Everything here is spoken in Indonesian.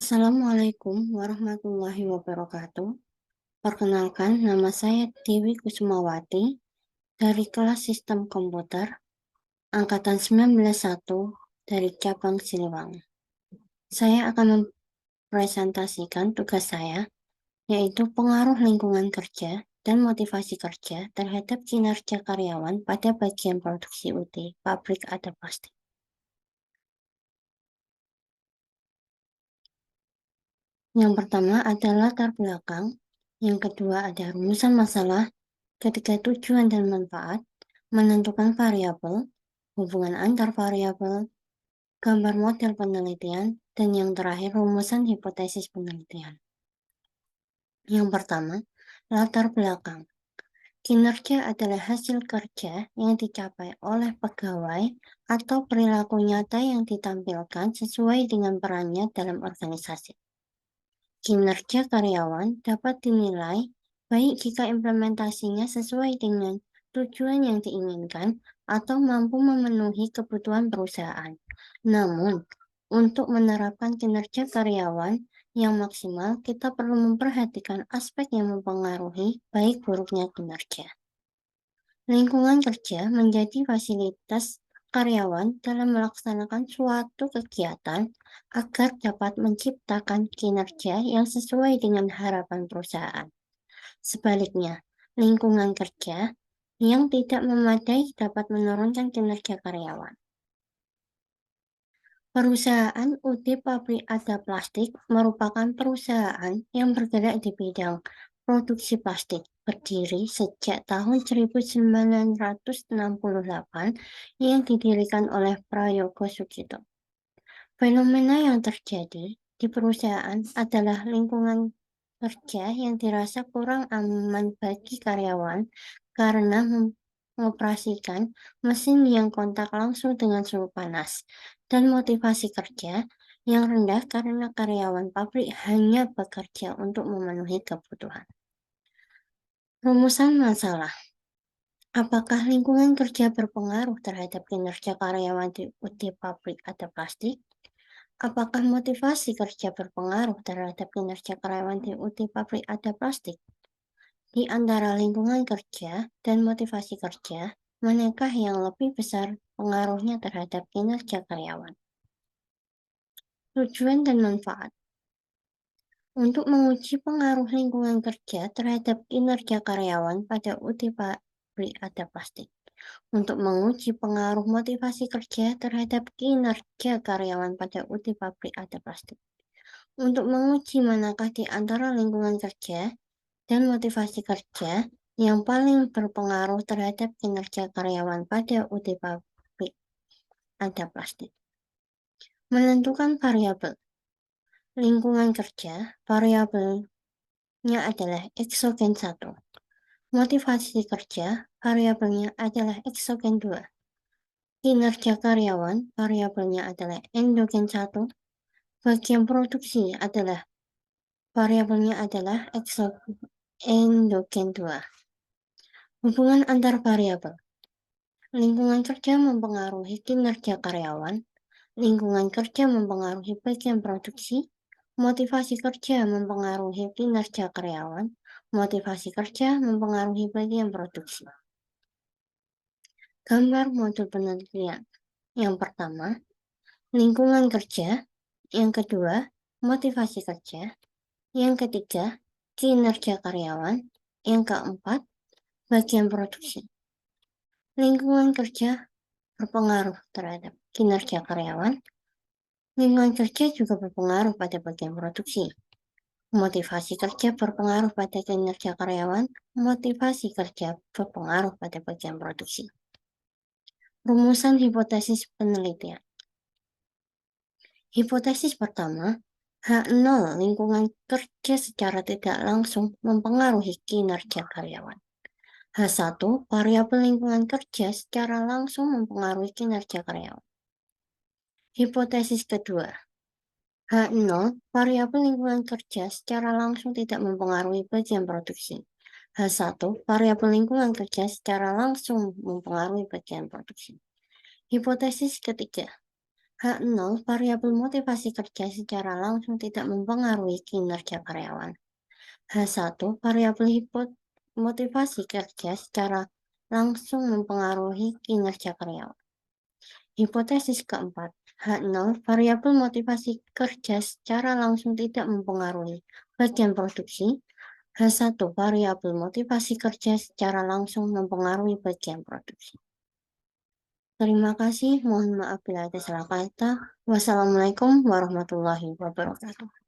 Assalamualaikum warahmatullahi wabarakatuh. Perkenalkan, nama saya Dewi Kusumawati dari kelas Sistem Komputer Angkatan 191 dari cabang Siliwangi. Saya akan mempresentasikan tugas saya, yaitu pengaruh lingkungan kerja dan motivasi kerja terhadap kinerja karyawan pada bagian produksi UT pabrik atau plastik. Yang pertama adalah latar belakang, yang kedua ada rumusan masalah, ketiga tujuan dan manfaat, menentukan variabel, hubungan antar variabel, gambar model penelitian, dan yang terakhir rumusan hipotesis penelitian. Yang pertama, latar belakang. Kinerja adalah hasil kerja yang dicapai oleh pegawai atau perilaku nyata yang ditampilkan sesuai dengan perannya dalam organisasi. Kinerja karyawan dapat dinilai baik jika implementasinya sesuai dengan tujuan yang diinginkan atau mampu memenuhi kebutuhan perusahaan. Namun, untuk menerapkan kinerja karyawan yang maksimal, kita perlu memperhatikan aspek yang mempengaruhi baik buruknya kinerja. Lingkungan kerja menjadi fasilitas karyawan dalam melaksanakan suatu kegiatan agar dapat menciptakan kinerja yang sesuai dengan harapan perusahaan. Sebaliknya, lingkungan kerja yang tidak memadai dapat menurunkan kinerja karyawan. Perusahaan UD Pabrik Ada Plastik merupakan perusahaan yang bergerak di bidang produksi plastik, berdiri sejak tahun 1968 yang didirikan oleh Prayogo Sugito. Fenomena yang terjadi di perusahaan adalah lingkungan kerja yang dirasa kurang aman bagi karyawan karena mengoperasikan mesin yang kontak langsung dengan suhu panas, dan motivasi kerja yang rendah karena karyawan pabrik hanya bekerja untuk memenuhi kebutuhan. Rumusan masalah. Apakah lingkungan kerja berpengaruh terhadap kinerja karyawan di UT pabrik atau plastik? Apakah motivasi kerja berpengaruh terhadap kinerja karyawan di UT pabrik atau plastik? Di antara lingkungan kerja dan motivasi kerja, manakah yang lebih besar pengaruhnya terhadap kinerja karyawan? Tujuan dan manfaat. Untuk menguji pengaruh lingkungan kerja terhadap kinerja karyawan pada UT pabrik atau plastik. Untuk menguji pengaruh motivasi kerja terhadap kinerja karyawan pada UT pabrik atau plastik. Untuk menguji manakah di antara lingkungan kerja dan motivasi kerja yang paling berpengaruh terhadap kinerja karyawan pada UT pabrik ada plastik. Menentukan variabel. Lingkungan kerja, variabelnya adalah eksogen 1. Motivasi kerja, variabelnya adalah eksogen 2. Kinerja karyawan, variabelnya adalah endogen 1. Bagian produksi adalah variabelnya adalah endogen 2. Hubungan antar variabel. Lingkungan kerja mempengaruhi kinerja karyawan, lingkungan kerja mempengaruhi bagian produksi, motivasi kerja mempengaruhi kinerja karyawan, motivasi kerja mempengaruhi bagian produksi. Gambar modul penelitian. Yang pertama, lingkungan kerja. Yang kedua, motivasi kerja. Yang ketiga, kinerja karyawan. Yang keempat, bagian produksi. Lingkungan kerja berpengaruh terhadap kinerja karyawan. Lingkungan kerja juga berpengaruh pada bagian produksi. Motivasi kerja berpengaruh pada kinerja karyawan. Motivasi kerja berpengaruh pada bagian produksi. Rumusan hipotesis penelitian. Hipotesis pertama, H0 lingkungan kerja secara tidak langsung mempengaruhi kinerja karyawan. H1 variabel lingkungan kerja secara langsung mempengaruhi kinerja karyawan. Hipotesis kedua, H0 variabel lingkungan kerja secara langsung tidak mempengaruhi bagian produksi. H1 variabel lingkungan kerja secara langsung mempengaruhi bagian produksi. Hipotesis ketiga, H0, variabel motivasi kerja secara langsung tidak mempengaruhi kinerja karyawan. H1, variabel motivasi kerja secara langsung mempengaruhi kinerja karyawan. Hipotesis keempat, H0, variabel motivasi kerja secara langsung tidak mempengaruhi bagian produksi. H1, variabel motivasi kerja secara langsung mempengaruhi bagian produksi. Terima kasih, mohon maaf bila ada salah kata. Wassalamualaikum warahmatullahi wabarakatuh.